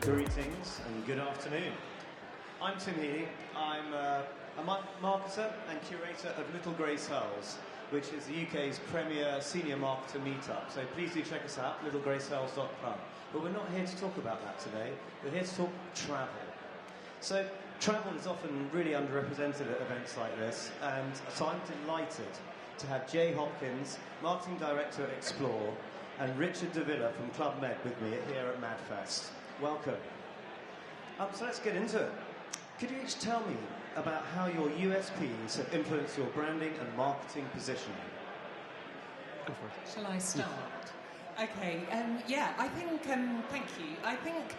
Greetings and good afternoon. I'm Tim Healy. I'm a marketer and curator of Little Grey Cells, which is the UK's premier senior marketer meetup. So please do check us out, littlegreycells.com. But we're not here to talk about that today. We're here to talk travel. So travel is often really underrepresented at events like this, and so I'm delighted to have Jay Hopkins, Marketing Director at Explore, and Richard Davila from Club Med with me here at MadFest. Welcome. So let's get into it. Could you each tell me about how your USPs have influenced your branding and marketing positioning? Go for it. Shall I start? Okay, yeah, I think, thank you. I think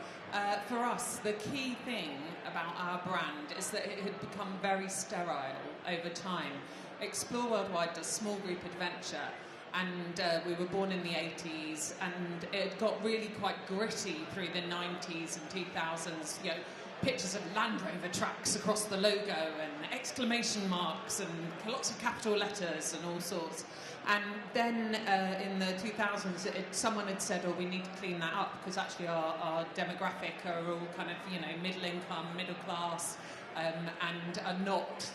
for us, the key thing about our brand is that it had become very sterile over time. Explore Worldwide does small group adventure, and we were born in the 80s, and it got really quite gritty through the 90s and 2000s, you know, pictures of Land Rover tracks across the logo and exclamation marks and lots of capital letters and all sorts. And then in the 2000s, someone had said, oh, we need to clean that up because actually our demographic are all kind of, you know, middle income, middle class, and are not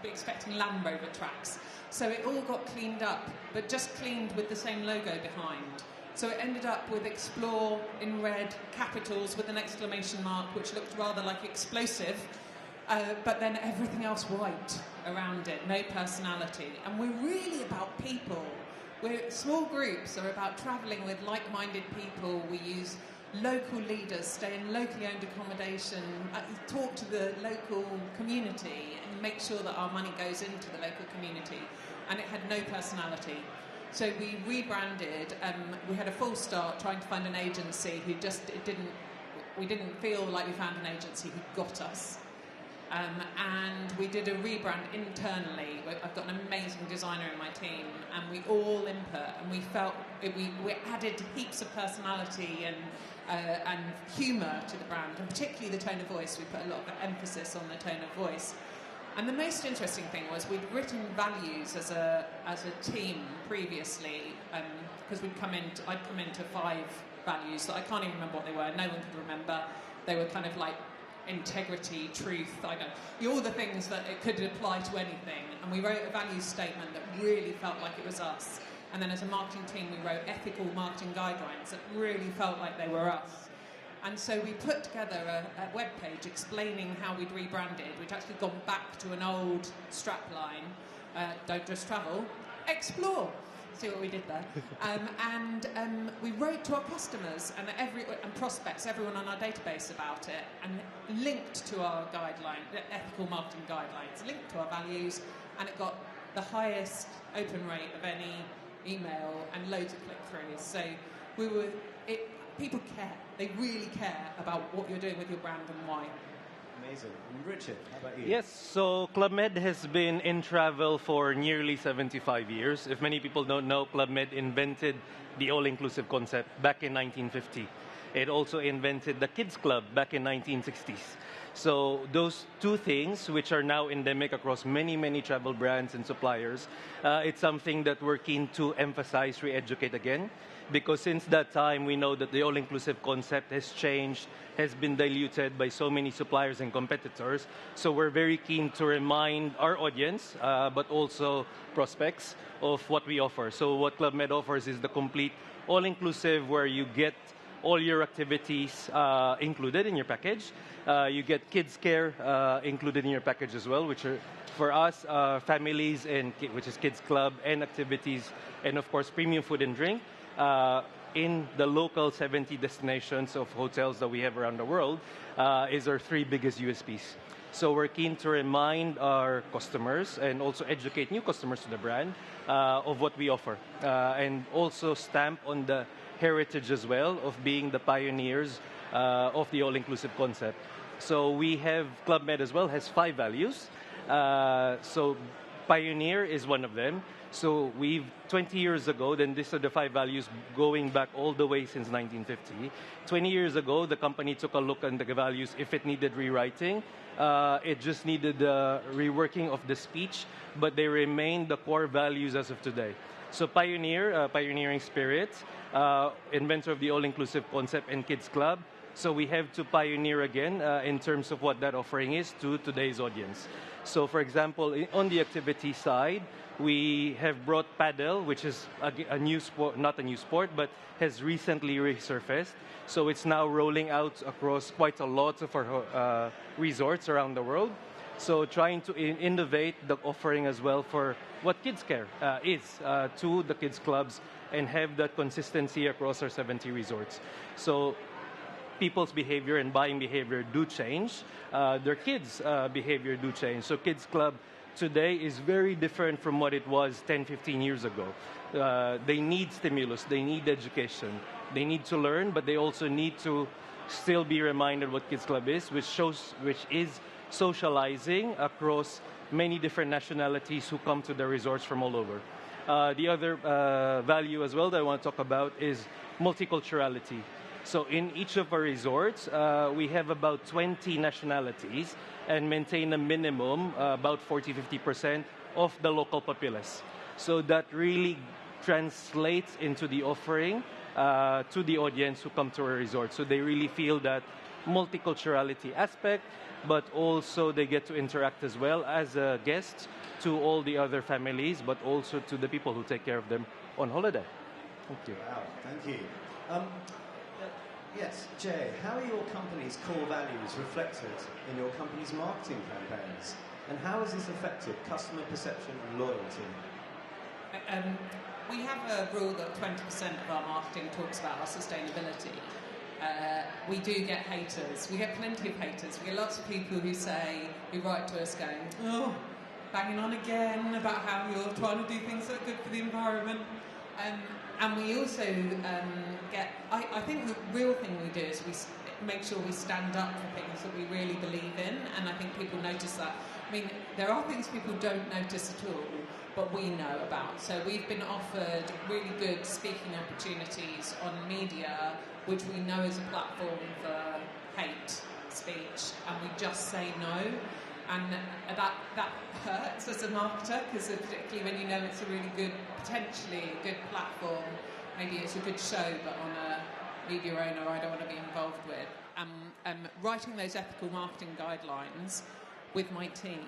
expecting Land Rover tracks. So it all got cleaned up, but just cleaned with the same logo behind. So it ended up with Explore in red, capitals with an exclamation mark, which looked rather like explosive, but then everything else white around it, no personality. And we're really about people. Small groups are about travelling with like-minded people. We use local leaders, stay in locally owned accommodation, talk to the local community and make sure that our money goes into the local community. And it had no personality. So we rebranded. We had a full start trying to find an agency who we didn't feel like we found an agency who got us. And we did a rebrand internally. I've got an amazing designer in my team, and we all input, and we felt we added heaps of personality and humour to the brand, and particularly the tone of voice. We put a lot of emphasis on the tone of voice. And the most interesting thing was we'd written values as a team previously, because I'd come into 5 values that I can't even remember what they were. No one could remember. They were kind of like integrity, truth, all the things that it could apply to anything. And we wrote a values statement that really felt like it was us. And then as a marketing team, we wrote ethical marketing guidelines that really felt like they were us. And so we put together a web page explaining how we'd rebranded. We'd actually gone back to an old strapline, don't just travel, explore. See what we did there. And we wrote to our customers and prospects, everyone on our database about it, and linked to our guideline, the ethical marketing guidelines, linked to our values, and it got the highest open rate of any email and loads of click-throughs. So people care. They really care about what you're doing with your brand and why. Amazing. And Richard, how about you? Yes, so Club Med has been in travel for nearly 75 years. If many people don't know, Club Med invented the all-inclusive concept back in 1950. It also invented the Kids Club back in 1960s. So those two things, which are now endemic across many, many travel brands and suppliers, it's something that we're keen to emphasize, re-educate again. Because since that time, we know that the all-inclusive concept has changed, has been diluted by so many suppliers and competitors. So we're very keen to remind our audience, but also prospects, of what we offer. So what Club Med offers is the complete all-inclusive, where you get all your activities included in your package. You get kids care included in your package as well, which are, for us, families, which is Kids Club, and activities, and of course, premium food and drink. In the local 70 destinations of hotels that we have around the world, is our 3 biggest USPs. So we're keen to remind our customers and also educate new customers to the brand of what we offer. And also stamp on the heritage as well of being the pioneers of the all-inclusive concept. So we have, Club Med as well has 5 values. So Pioneer is one of them. So 20 years ago, then these are the 5 values going back all the way since 1950. 20 years ago, the company took a look at the values if it needed rewriting. It just needed the reworking of the speech, but they remain the core values as of today. So Pioneer, pioneering spirit, inventor of the all-inclusive concept and Kids Club, So we have to pioneer again in terms of what that offering is to today's audience. So for example, on the activity side, we have brought paddle, which is a new sport, not a new sport, but has recently resurfaced. So it's now rolling out across quite a lot of our resorts around the world. So trying to innovate the offering as well for what kids care is to the kids clubs and have that consistency across our 70 resorts. So people's behavior and buying behavior do change. Their kids' behavior do change. So kids club today is very different from what it was 10, 15 years ago. They need stimulus, they need education, they need to learn, but they also need to still be reminded what Kids Club is, which is socializing across many different nationalities who come to the resorts from all over. The other value as well that I want to talk about is multiculturality. So in each of our resorts, we have about 20 nationalities and maintain a minimum, about 40-50% of the local populace. So that really translates into the offering to the audience who come to our resort. So they really feel that multiculturality aspect, but also they get to interact as well as a guest to all the other families, but also to the people who take care of them on holiday. Thank you. Wow, thank you. Yes, Jay, how are your company's core values reflected in your company's marketing campaigns? And how has this affected customer perception and loyalty? We have a rule that 20% of our marketing talks about our sustainability. We do get haters. We get plenty of haters. We get lots of people who write to us going, oh, banging on again about how you're trying to do things that are good for the environment. And we also get, I think the real thing we do is we make sure we stand up for things that we really believe in, and I think people notice that. I mean, there are things people don't notice at all, but we know about. So we've been offered really good speaking opportunities on media, which we know is a platform for hate speech, and we just say no. And that hurts as a marketer, because particularly when you know it's a really good, potentially a good platform, maybe it's a good show, but on a media owner I don't want to be involved with. Writing those ethical marketing guidelines with my team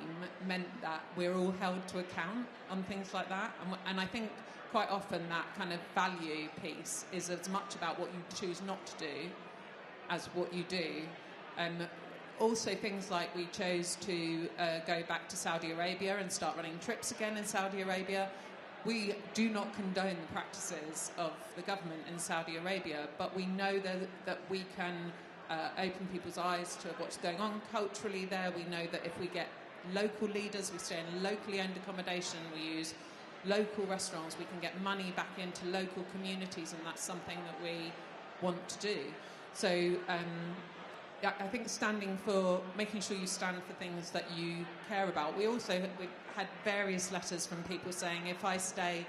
meant that we're all held to account on things like that. And I think quite often that kind of value piece is as much about what you choose not to do as what you do. Also things like we chose to go back to Saudi Arabia and start running trips again in Saudi Arabia. We do not condone the practices of the government in Saudi Arabia, but we know that we can open people's eyes to what's going on culturally there. We know that if we get local leaders, we stay in locally owned accommodation, we use local restaurants, we can get money back into local communities, and that's something that we want to do. So I think making sure you stand for things that you care about. We had various letters from people saying if I stay,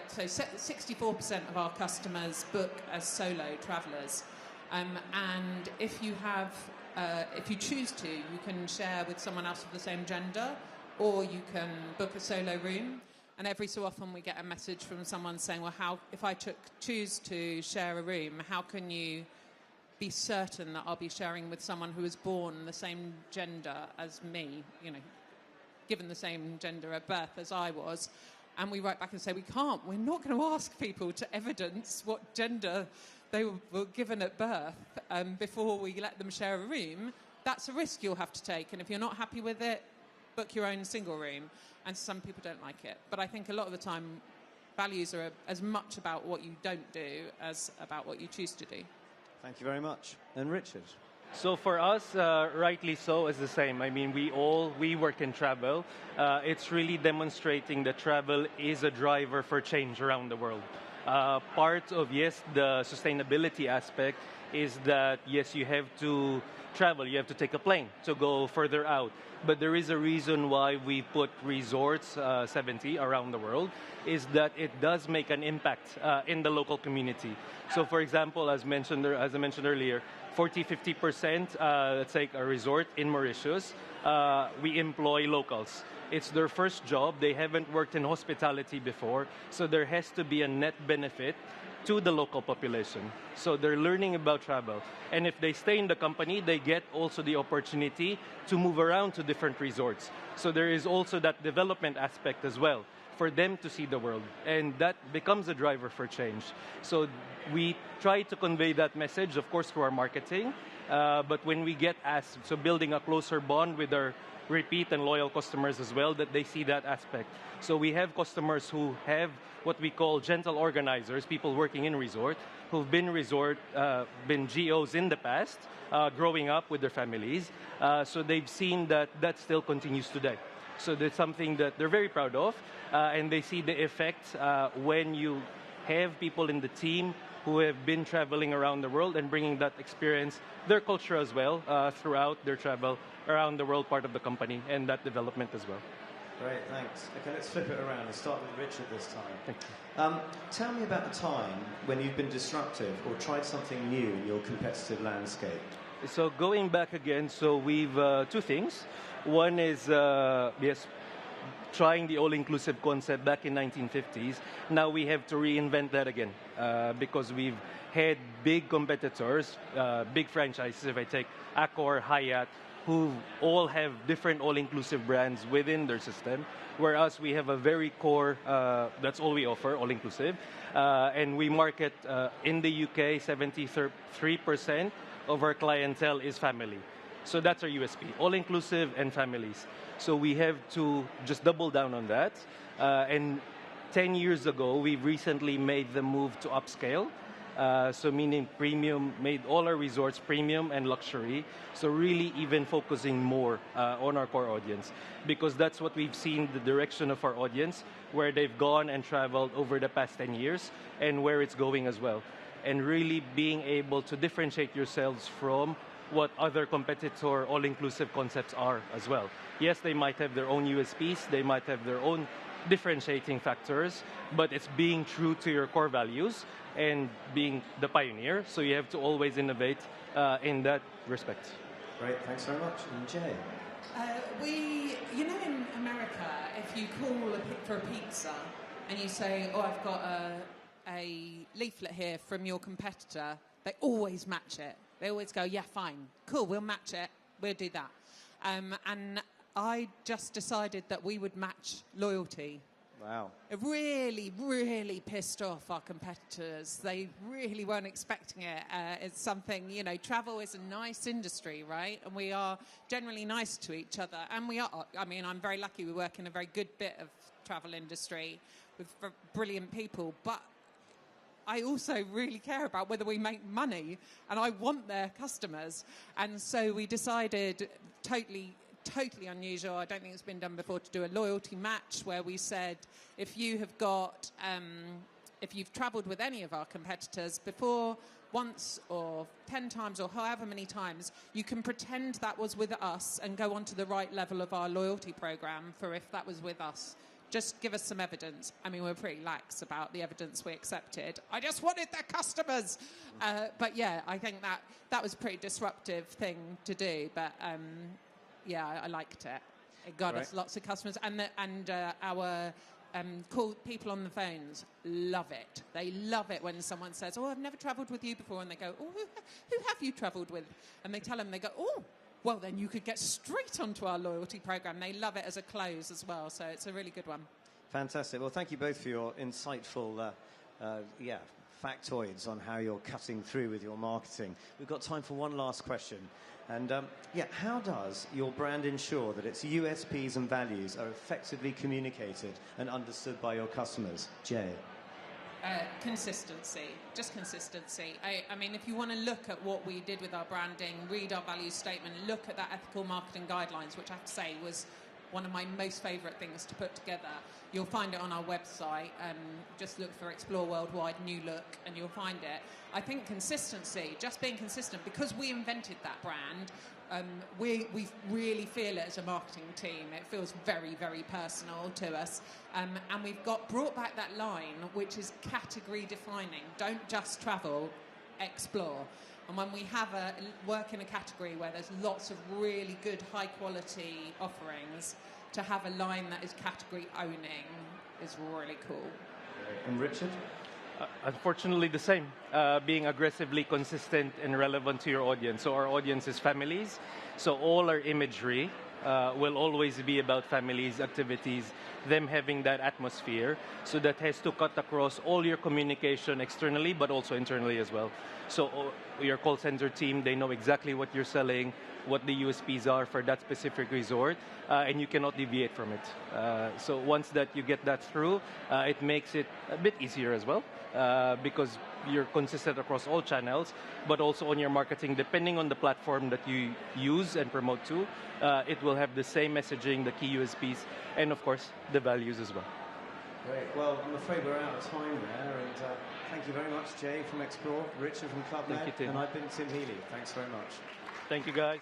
so 64% of our customers book as solo travellers. And if you choose to, you can share with someone else of the same gender, or you can book a solo room. And every so often we get a message from someone saying, well, if I choose to share a room, how can you be certain that I'll be sharing with someone who was born the same gender as me, given the same gender at birth as I was? And we write back and say, we're not going to ask people to evidence what gender they were given at birth before we let them share a room. That's a risk you'll have to take, and if you're not happy with it, book your own single room. And some people don't like it. But I think a lot of the time, values are as much about what you don't do as about what you choose to do. Thank you very much. And Richard? So for us, rightly so, is the same. I mean, we work in travel. It's really demonstrating that travel is a driver for change around the world. Part of, the sustainability aspect is that, you have to travel, you have to take a plane to go further out. But there is a reason why we put resorts, 70 around the world, is that it does make an impact in the local community. So for example, as I mentioned earlier, 40-50%, let's take a resort in Mauritius, we employ locals. It's their first job. They haven't worked in hospitality before, so there has to be a net benefit to the local population. So they're learning about travel. And if they stay in the company, they get also the opportunity to move around to different resorts. So there is also that development aspect as well for them to see the world. And that becomes a driver for change. So we try to convey that message, of course, through our marketing. But when we get asked, so building a closer bond with our repeat and loyal customers as well, that they see that aspect. So we have customers who have what we call gentle organizers, people working in resort, who've been been GOs in the past, growing up with their families. So they've seen that that still continues today. So that's something that they're very proud of, and they see the effect when you have people in the team who have been traveling around the world and bringing that experience, their culture as well, throughout their travel around the world part of the company and that development as well. Great, thanks. Okay, let's flip it around and start with Richard this time. Thank you. Tell me about the time when you've been disruptive or tried something new in your competitive landscape. So going back again, so we've two things. One is, yes, trying the all-inclusive concept back in 1950s. Now we have to reinvent that again because we've had big competitors, big franchises, if I take Accor, Hyatt, who all have different all-inclusive brands within their system, whereas we have a very core, that's all we offer, all-inclusive. And we market, in the UK, 73% of our clientele is family. So that's our USP, all-inclusive and families. So we have to just double down on that. And 10 years ago, we've recently made the move to upscale. So meaning premium, made all our resorts premium and luxury. So really even focusing more on our core audience, because that's what we've seen the direction of our audience, where they've gone and traveled over the past 10 years and where it's going as well. And really being able to differentiate yourselves from what other competitor all-inclusive concepts are as well. Yes, they might have their own USPs, they might have their own differentiating factors, but it's being true to your core values and being the pioneer. So you have to always innovate in that respect. Great, thanks very much. And Jay? You know, in America, if you call for a pizza and you say, oh, I've got a leaflet here from your competitor, they always match it. They always go, yeah, fine, cool, we'll match it, we'll do that. And I just decided that we would match loyalty. Wow. It really, really pissed off our competitors. They really weren't expecting it. It's something, you know, travel is a nice industry, right? And we are generally nice to each other. And we are, I mean, I'm very lucky we work in a very good bit of travel industry with brilliant people. But I also really care about whether we make money, and I want their customers. And so we decided, totally unusual, I don't think it's been done before, to do a loyalty match where we said, if you have got, if you've travelled with any of our competitors before, once or 10 times or however many times, you can pretend that was with us and go on to the right level of our loyalty programme for if that was with us. Just give us some evidence. I mean, we're pretty lax about the evidence we accepted. I just wanted their customers. But yeah, I think that was a pretty disruptive thing to do. But yeah, I liked it. It got us lots of customers. And our call people on the phones love it. They love it when someone says, oh, I've never travelled with you before. And they go, oh, who have you travelled with? And they tell them, they go, oh, well, then you could get straight onto our loyalty program. They love it as a close as well, so it's a really good one. Fantastic. Well, thank you both for your insightful factoids on how you're cutting through with your marketing. We've got time for one last question. And how does your brand ensure that its USPs and values are effectively communicated and understood by your customers? Jay? Consistency, just consistency. I mean, if you want to look at what we did with our branding, read our value statement, look at that ethical marketing guidelines, which I have to say was one of my most favourite things to put together. You'll find it on our website. Just look for Explore Worldwide New Look and you'll find it. I think consistency, just being consistent, because we invented that brand, we really feel it as a marketing team. It feels very, very personal to us. And we've brought back that line, which is category defining. Don't just travel, explore. And when we have work in a category where there's lots of really good, high-quality offerings, to have a line that is category owning is really cool. And Richard? Unfortunately, the same. Being aggressively consistent and relevant to your audience. So our audience is families. So all our imagery will always be about families, activities, them having that atmosphere. So that has to cut across all your communication externally, but also internally as well. So your call center team, they know exactly what you're selling, what the USPs are for that specific resort, and you cannot deviate from it. So once that you get that through, it makes it a bit easier as well, because you're consistent across all channels, but also on your marketing, depending on the platform that you use and promote to, it will have the same messaging, the key USPs, and of course, the values as well. Great. Well, I'm afraid we're out of time there, and thank you very much, Jay from Explore, Richard from Club Med, Thank you, Tim. and I've been Tim Healy. Thanks very much. Thank you, guys.